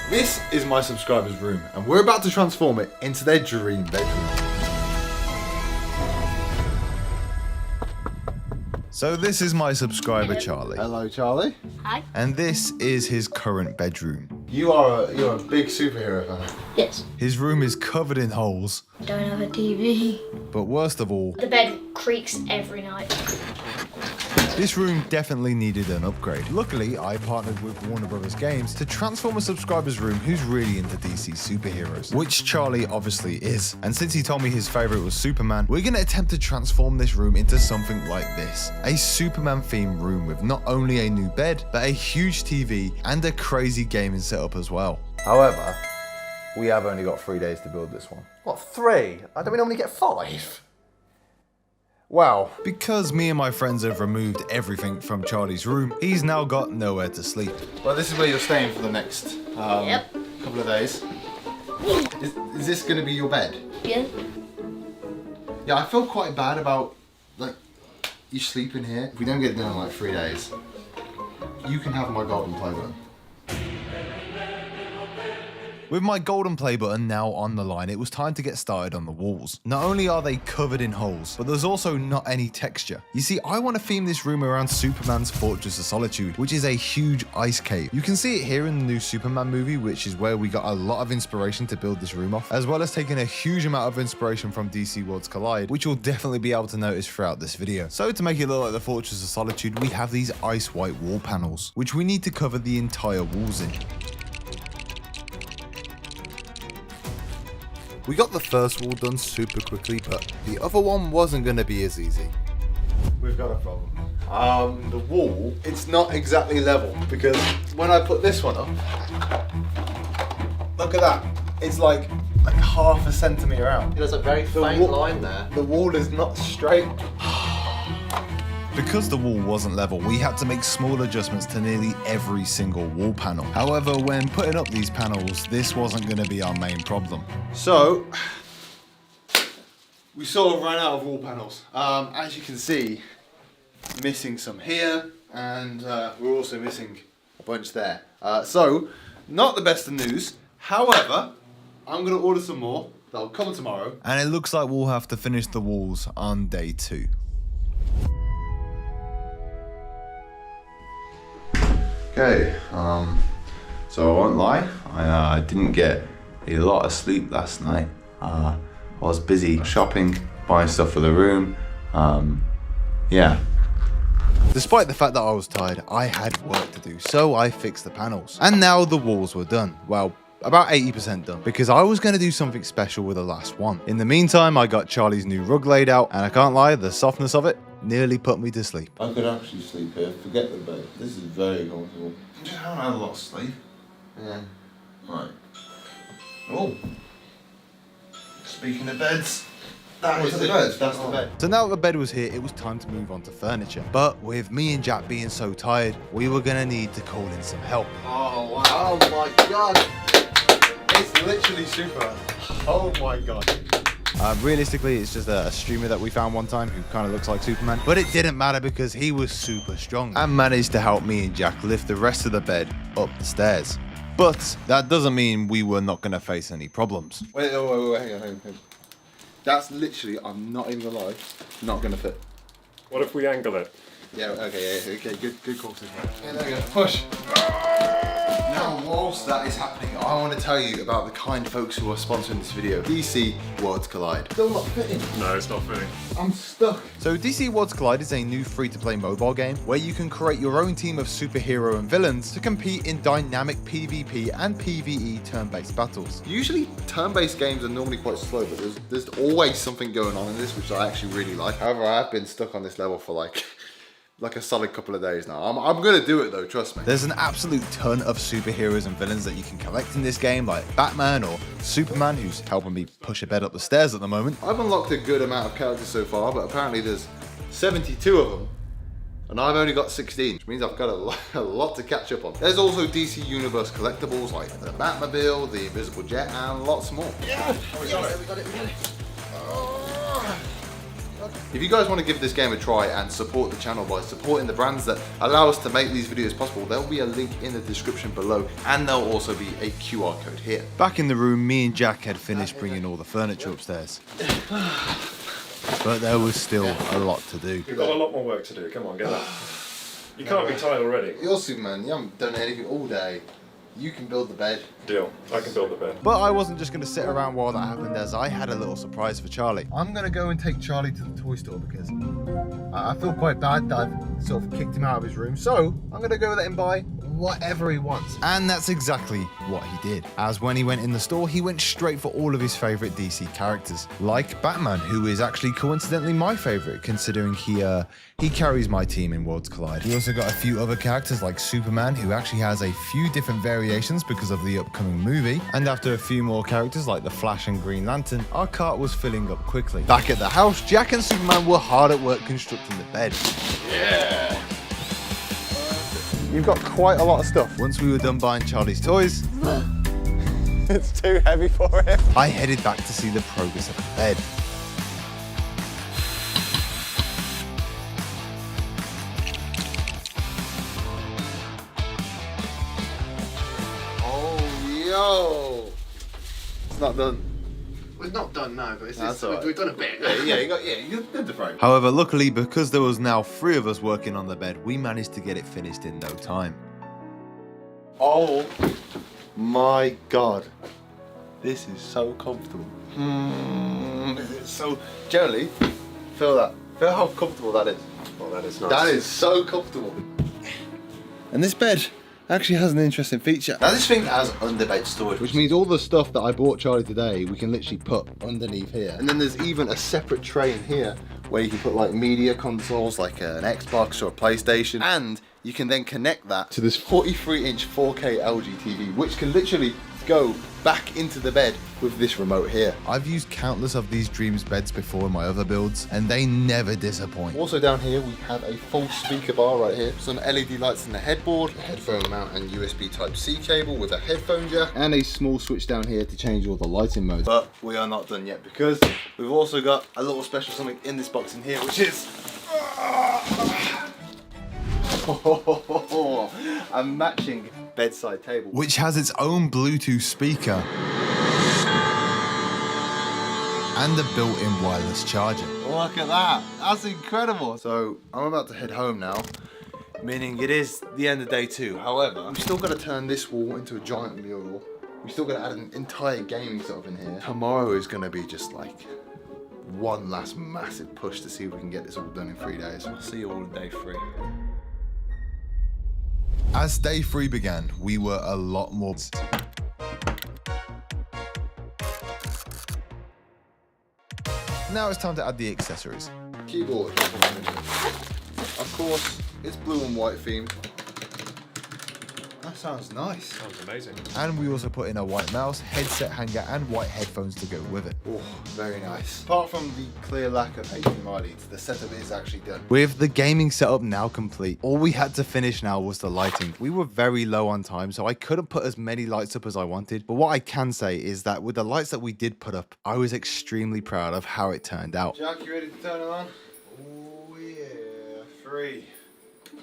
This is my subscriber's room, and we're about to transform it into their dream bedroom. So this is my subscriber, Charlie. Hello, Charlie. Hi. And this is his current bedroom. You're a big superhero fan. Yes. His room is covered in holes. I don't have a TV. But worst of all, The bed creaks every night. this room definitely needed an upgrade. Luckily, I partnered with Warner Brothers Games to transform a subscriber's room who's really into DC superheroes, which Charlie obviously is. And since he told me his favorite was Superman, we're gonna attempt to transform this room into something like this. A Superman themed room with not only a new bed, but a huge TV and a crazy gaming setup as well. However, we have only got 3 days to build this one. What, 3? I don't we normally get 5? Wow. Because me and my friends have removed everything from Charlie's room, he's now got nowhere to sleep. Well, this is where you're staying for the next couple of days. Is this going to be your bed? Yeah. Yeah, I feel quite bad about, like, you sleeping here. If we don't get it done in like 3 days, you can have my golden play button. With my golden play button now on the line, it was time to get started on the walls. Not only are they covered in holes, but there's also not any texture. You see, I want to theme this room around Superman's Fortress of Solitude, which is a huge ice cave. You can see it here in the new Superman movie, which is where we got a lot of inspiration to build this room off, as well as taking a huge amount of inspiration from DC Worlds Collide, which you'll definitely be able to notice throughout this video. So to make it look like the Fortress of Solitude, we have these ice white wall panels, which we need to cover the entire walls in. We got the first wall done super quickly, but the other one wasn't going to be as easy. We've got a problem. The wall, it's not exactly level, because when I put this one up, look at that. It's like half a centimetre out. There's a very faint line there. The wall is not straight. Because the wall wasn't level, we had to make small adjustments to nearly every single wall panel. However, when putting up these panels, this wasn't going to be our main problem. So, we sort of ran out of wall panels. As you can see, missing some here, and we're also missing a bunch there. So, not the best of news. However, I'm going to order some more. They'll come tomorrow. And it looks like we'll have to finish the walls on day 2. Okay, so I won't lie, I didn't get a lot of sleep last night. I was busy shopping, buying stuff for the room, yeah. Despite the fact that I was tired, I had work to do, so I fixed the panels. And now the walls were done. Well, about 80% done, because I was going to do something special with the last one. In the meantime, I got Charlie's new rug laid out, and I can't lie, the softness of it nearly put me to sleep. I could actually sleep here, forget the bed. This is very comfortable. I just haven't had a lot of sleep. Yeah. Right. Oh. Speaking of beds, that's the bed. So now that the bed was here, it was time to move on to furniture. But with me and Jack being so tired, we were gonna need to call in some help. Oh wow. Oh my god. It's literally Superman. Oh my god. Realistically, it's just a streamer that we found one time who kind of looks like Superman. But it didn't matter because he was super strong and managed to help me and Jack lift the rest of the bed up the stairs. But that doesn't mean we were not going to face any problems. Wait, hang on. That's literally, I'm not even gonna lie, not going to fit. What if we angle it? Yeah, okay, good call, Superman. Yeah, there we go, push. Now, whilst that is happening, I want to tell you about the kind folks who are sponsoring this video. DC Worlds Collide. Still not fitting. No, it's not fitting. I'm stuck. So DC Worlds Collide is a new free-to-play mobile game where you can create your own team of superhero and villains to compete in dynamic PvP and PvE turn-based battles. Usually, turn-based games are normally quite slow, but there's always something going on in this, which I actually really like. However, I have been stuck on this level for like a solid couple of days now. I'm gonna do it though, trust me. There's an absolute ton of superheroes and villains that you can collect in this game, like Batman or Superman, who's helping me push a bed up the stairs at the moment. I've unlocked a good amount of characters so far, but apparently there's 72 of them, and I've only got 16, which means I've got a lot to catch up on. There's also DC Universe collectibles like the Batmobile, the Invisible Jet, and lots more. Yeah! We got it. If you guys want to give this game a try and support the channel by supporting the brands that allow us to make these videos possible, there will be a link in the description below, and there'll also be a QR code here. Back in the room, me and Jack had finished bringing all the furniture upstairs. But there was still a lot to do. You've got a lot more work to do. Come on, get up. You can't be tired already. You're Superman, you haven't done anything all day. You can build the bed. Deal. I can build the bed. But I wasn't just going to sit around while that happened, as I had a little surprise for Charlie. I'm going to go and take Charlie to the toy store because I feel quite bad that I've sort of kicked him out of his room. So I'm going to go let him buy whatever he wants. And that's exactly what he did. As when he went in the store, he went straight for all of his favorite DC characters, like Batman, who is actually coincidentally my favorite, considering he carries my team in Worlds Collide. We also got a few other characters like Superman, who actually has a few different variations because of the upcoming movie. And after a few more characters like the Flash and Green Lantern, our cart was filling up quickly. Back at the house, Jack and Superman were hard at work constructing the bed. Yeah. You've got quite a lot of stuff. Once we were done buying Charlie's toys, it's too heavy for him. I headed back to see the progress of the bed. Oh, yo. It's not done. We're not done now, but That's all right. we've done a bit. you did the frame. However, luckily, because there was now 3 of us working on the bed, we managed to get it finished in no time. Oh my god. This is so comfortable. It's so... Generally, feel that. Feel how comfortable that is. Oh, that is nice. That is so comfortable. And this bed actually has an interesting feature. Now this thing has underbed storage, which means all the stuff that I bought Charlie today, we can literally put underneath here. And then there's even a separate tray in here where you can put like media consoles, like an Xbox or a PlayStation. And you can then connect that to this 43-inch 4K LG TV, which can literally go back into the bed with this remote here. I've used countless of these Dreams beds before in my other builds, and they never disappoint. Also down here we have a full speaker bar right here, some LED lights in the headboard, a headphone mount and USB Type-C cable with a headphone jack, and a small switch down here to change all the lighting modes. But we are not done yet, because we've also got a little special something in this box in here, which is a matching bedside table, which has its own Bluetooth speaker and a built-in wireless charger. Look at that, that's incredible. So I'm about to head home now, meaning it is the end of day 2. However, we've still got to turn this wall into a giant mural. We've still got to add an entire gaming setup in here. Tomorrow is going to be just like one last massive push to see if we can get this all done in 3 days. I'll see you all in day 3. As day 3 began, we were a lot more... Now it's time to add the accessories. Keyboard. Of course, it's blue and white themed. That sounds nice. Sounds amazing. And we also put in a white mouse, headset hanger, and white headphones to go with it. Oh, very nice. Apart from the clear lack of HDMI leads, the setup is actually done. With the gaming setup now complete, all we had to finish now was the lighting. We were very low on time, so I couldn't put as many lights up as I wanted. But what I can say is that with the lights that we did put up, I was extremely proud of how it turned out. Jack, you ready to turn it on? Oh yeah. 3,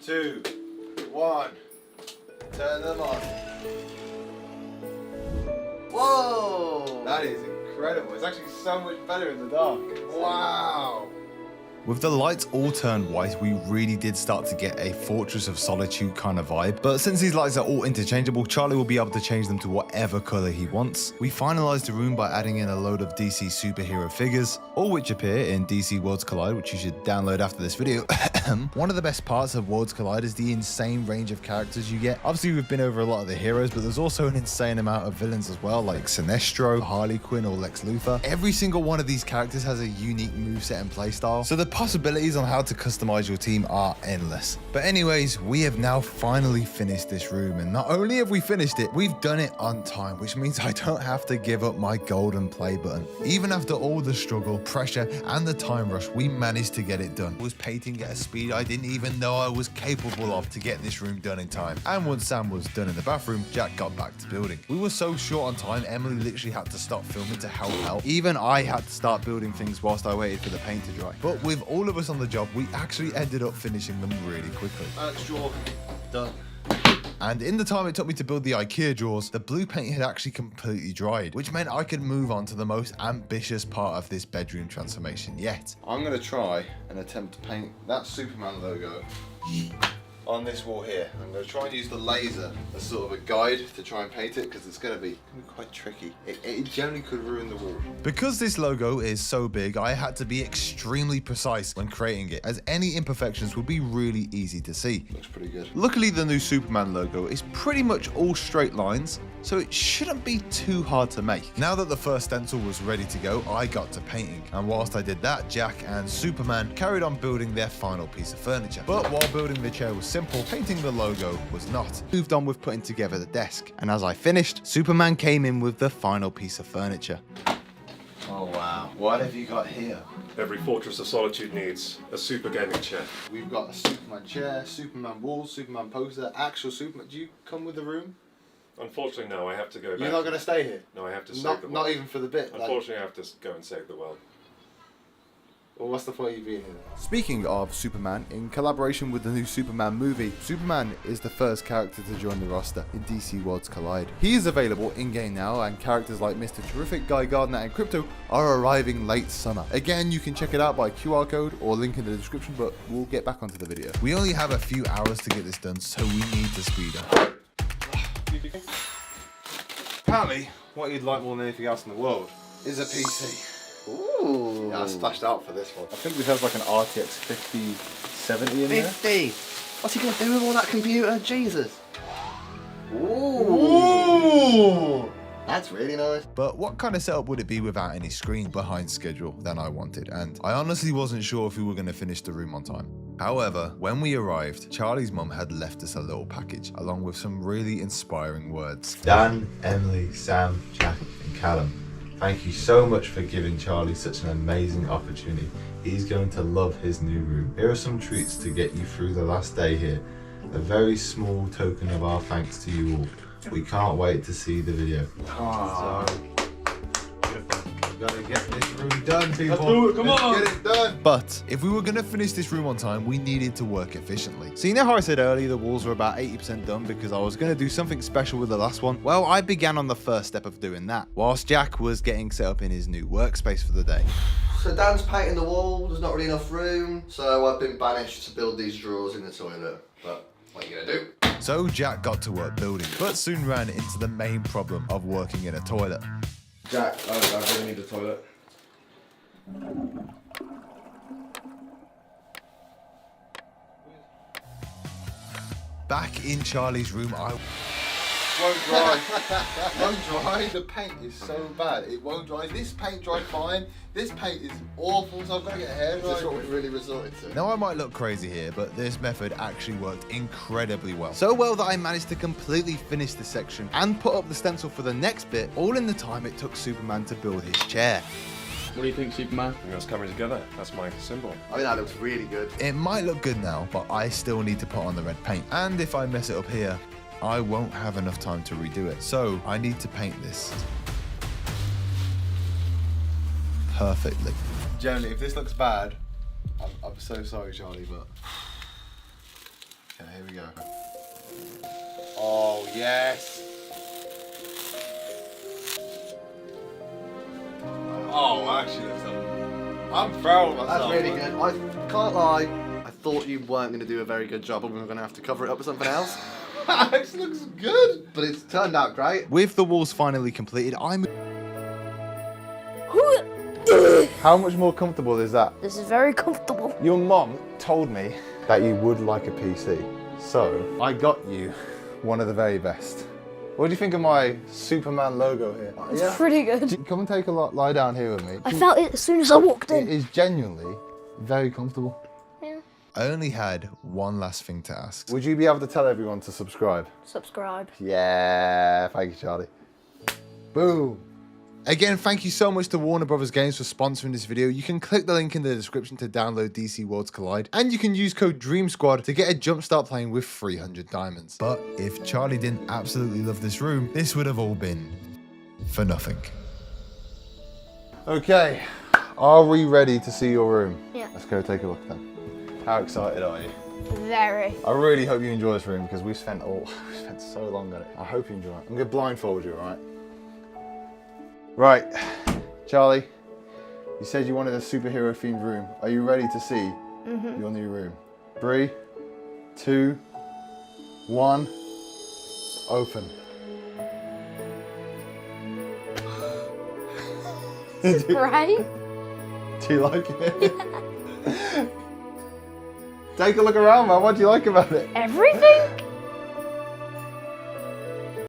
2, 1. Turn them on. Whoa! That is incredible. It's actually so much better in the dark. Wow! With the lights all turned white, we really did start to get a Fortress of Solitude kind of vibe. But since these lights are all interchangeable, Charlie will be able to change them to whatever color he wants. We finalized the room by adding in a load of DC superhero figures, all which appear in DC Worlds Collide, which you should download after this video. One of the best parts of Worlds Collide is the insane range of characters you get. Obviously, we've been over a lot of the heroes, but there's also an insane amount of villains as well, like Sinestro, Harley Quinn, or Lex Luthor. Every single one of these characters has a unique moveset and playstyle, so the possibilities on how to customize your team are endless. But anyways, we have now finally finished this room, and not only have we finished it, we've done it on time, which means I don't have to give up my golden play button. Even after all the struggle, pressure, and the time rush, we managed to get it done. I was painting at a speed I didn't even know I was capable of to get this room done in time. And once Sam was done in the bathroom, Jack got back to building. We were so short on time, Emily literally had to stop filming to help out. Even I had to start building things whilst I waited for the paint to dry. But with of all of us on the job, we actually ended up finishing them really quickly. Alex drawer. Done. And in the time it took me to build the IKEA drawers, the blue paint had actually completely dried, which meant I could move on to the most ambitious part of this bedroom transformation yet. I'm gonna try and attempt to paint that Superman logo on this wall here. I'm going to try and use the laser as sort of a guide to try and paint it, because it's going to be quite tricky. It generally could ruin the wall. Because this logo is so big, I had to be extremely precise when creating it, as any imperfections would be really easy to see. Looks pretty good. Luckily, the new Superman logo is pretty much all straight lines, so it shouldn't be too hard to make. Now that the first stencil was ready to go, I got to painting. And whilst I did that, Jack and Superman carried on building their final piece of furniture. But while building the chair was simple, painting the logo was not. Moved on with putting together the desk. And as I finished, Superman came in with the final piece of furniture. Oh wow, what have you got here? Every Fortress of Solitude needs a super gaming chair. We've got a Superman chair, Superman walls, Superman poster, actual Superman. Do you come with the room? Unfortunately, no, I have to go back. You're not going to stay here? No, I have to save Not, the world. not even for the bit? Unfortunately, I have to go and save the world. Well, what's the point of you being here? Speaking of Superman, in collaboration with the new Superman movie, Superman is the first character to join the roster in DC Worlds Collide. He is available in-game now, and characters like Mr. Terrific, Guy Gardner, and Crypto are arriving late summer. Again, you can check it out by QR code or link in the description, but we'll get back onto the video. We only have a few hours to get this done, so we need to speed up. Apparently, what you'd like more than anything else in the world is a PC. Ooh. Yeah, I splashed out for this one. I think we have like an RTX 5070 in there. 50. What's he gonna do with all that computer? Jesus. Ooh! That's really nice. But what kind of setup would it be without any screen behind schedule than I wanted? And I honestly wasn't sure if we were going to finish the room on time. However, when we arrived, Charlie's mum had left us a little package along with some really inspiring words. Dan, Emily, Sam, Jack, and Callum, thank you so much for giving Charlie such an amazing opportunity. He's going to love his new room. Here are some treats to get you through the last day here. A very small token of our thanks to you all. We can't wait to see the video. So, gotta get this room done, people. Let's do it, come on. Get it done. But if we were gonna finish this room on time, we needed to work efficiently. So you know how I said earlier the walls were about 80% done because I was gonna do something special with the last one? Well, I began on the first step of doing that, whilst Jack was getting set up in his new workspace for the day. So Dan's painting the wall, there's not really enough room, so I've been banished to build these drawers in the toilet. But what are you gonna do? So Jack got to work building, but soon ran into the main problem of working in a toilet. Jack, I really need the toilet. Back in Charlie's room, I won't dry. Won't dry. The paint is so bad. It won't dry. This paint dried fine. This paint is awful, so I've got to get a hair dryer. That's what we've really resorted to. Now I might look crazy here, but this method actually worked incredibly well. So well that I managed to completely finish this section and put up the stencil for the next bit, all in the time it took Superman to build his chair. What do you think, Superman? I think that's coming together. That's my symbol. I mean, that looks really good. It might look good now, but I still need to put on the red paint. And if I mess it up here, I won't have enough time to redo it. So I need to paint this perfectly. Generally, if this looks bad, I'm so sorry, Charlie, but... Okay, here we go. Oh, yes! Oh, actually, I'm proud of myself. That's really good. I can't lie, I thought you weren't going to do a very good job and we were going to have to cover it up with something else. This looks good! But it's turned out great. With the walls finally completed, How much more comfortable is that? This is very comfortable. Your mom told me that you would like a PC, so I got you one of the very best. What do you think of my Superman logo here? It's pretty good. Come and take a lie down here with me. I felt it as soon as I walked It in. is genuinely very comfortable. Yeah. I only had one last thing to ask. Would you be able to tell everyone to subscribe? Subscribe. Yeah, thank you, Charlie. Boom. Again, thank you so much to Warner Brothers Games for sponsoring this video. You can click the link in the description to download DC Worlds Collide, and you can use code DREAMSQUAD to get a jumpstart playing with 300 diamonds. But if Charlie didn't absolutely love this room, this would have all been for nothing. Okay, Are we ready to see your room? Yeah. Let's go take a look then. How excited are you? Very. I really hope you enjoy this room because we spent so long on it. I hope you enjoy it. I'm gonna blindfold you, alright? Right, Charlie, you said you wanted a superhero themed room. Are you ready to see your new room? 3, 2, 1, open. This is great. Do you like it? Take a look around, man. What do you like about it? Everything?